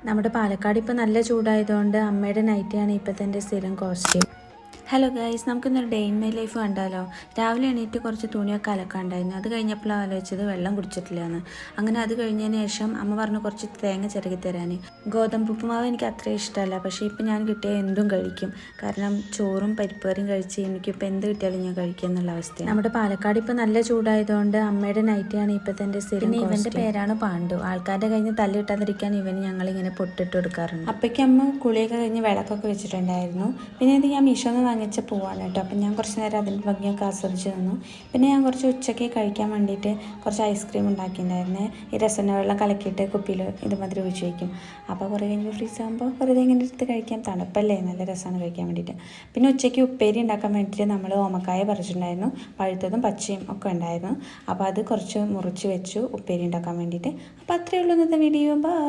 നമ്മുടെ പാലക്കാട് ഇപ്പോൾ നല്ല ചൂടായതുകൊണ്ട് അമ്മയുടെ നൈറ്റിയാണ് ഇപ്പോഴത്തെ എൻ്റെ സ്ഥിരം കോസ്റ്റ്യൂം. ഹലോ ഗൈസ്, നമുക്കിന്നൊരു ഡേ ഇൻ മൈ ലൈഫ് കണ്ടാലോ. രാവിലെ എണീറ്റ് കുറച്ച് തുണിയൊക്കെ അലക്കാണ്ടായിരുന്നു. അത് കഴിഞ്ഞപ്പോഴാണ് ആലോചിച്ചത് വെള്ളം കുടിച്ചിട്ടില്ല എന്ന്. അങ്ങനെ അത് കഴിഞ്ഞതിന് ശേഷം അമ്മ പറഞ്ഞു കുറച്ച് തേങ്ങ ചിരകി തരാൻ. ഗോതമ്പ് ഉപ്പുമാവ് എനിക്ക് അത്ര ഇഷ്ടമല്ല, പക്ഷേ ഇപ്പം ഞാൻ കിട്ടിയ എന്തും കഴിക്കും. കാരണം ചോറും പരിപ്പ് കറിയും കഴിച്ച് എനിക്കിപ്പോൾ എന്ത് കിട്ടിയാലും ഞാൻ കഴിക്കുക എന്നുള്ള അവസ്ഥയാണ്. നമ്മുടെ പാലക്കാട് ഇപ്പോൾ നല്ല ചൂടായതുകൊണ്ട് അമ്മയുടെ നൈറ്റിയാണ് ഇപ്പോഴത്തെ എൻ്റെ സ്ഥിരം. ഇവൻ്റെ പേരാണ് പാണ്ഡു. ആൾക്കാരുടെ കഴിഞ്ഞ് തല്ല് കിട്ടാതിരിക്കാൻ ഇവന് ഞങ്ങളിങ്ങനെ പൊട്ടിട്ട് കൊടുക്കാറുണ്ട്. അപ്പോഴേക്കും അമ്മ കുളിയൊക്കെ കഴിഞ്ഞ് വിളക്കൊക്കെ വെച്ചിട്ടുണ്ടായിരുന്നു. പിന്നെ ഇത് ഞാൻ മീഷോന്ന് വാങ്ങിച്ച പൂവാണ് കേട്ടോ. അപ്പം ഞാൻ കുറച്ച് നേരം അതിൻ്റെ ഭംഗിയൊക്കെ ആസ്വദിച്ച് നിന്നു. പിന്നെ ഞാൻ കുറച്ച് ഉച്ചയ്ക്ക് കഴിക്കാൻ വേണ്ടിയിട്ട് കുറച്ച് ഐസ്ക്രീം ഉണ്ടാക്കിയിട്ടുണ്ടായിരുന്നേ. ഈ രസന വെള്ളം കലക്കിയിട്ട് കുപ്പിയിൽ ഇതുമാതിരി ഒഴിച്ച് വയ്ക്കും. അപ്പോൾ കുറേ കഴിഞ്ഞ് ഫ്രീസ് ആകുമ്പോൾ വെറുതെ ഇങ്ങനെ എടുത്ത് കഴിക്കാം. തണുപ്പല്ലേ, നല്ല രസമാണ് കഴിക്കാൻ വേണ്ടിയിട്ട്. പിന്നെ ഉച്ചയ്ക്ക് ഉപ്പേരി ഉണ്ടാക്കാൻ വേണ്ടിയിട്ട് നമ്മൾ ഓമക്കായ പറിച്ചിട്ടുണ്ടായിരുന്നു. പഴുത്തതും പച്ചയും ഒക്കെ ഉണ്ടായിരുന്നു. അപ്പോൾ അത് കുറച്ച് മുറിച്ച് വെച്ചു ഉപ്പേരി ഉണ്ടാക്കാൻ വേണ്ടിയിട്ട്. അപ്പോൾ അത്രയേ ഉള്ളൂ ഇന്നത്തെ വീഡിയോ. ബൈ.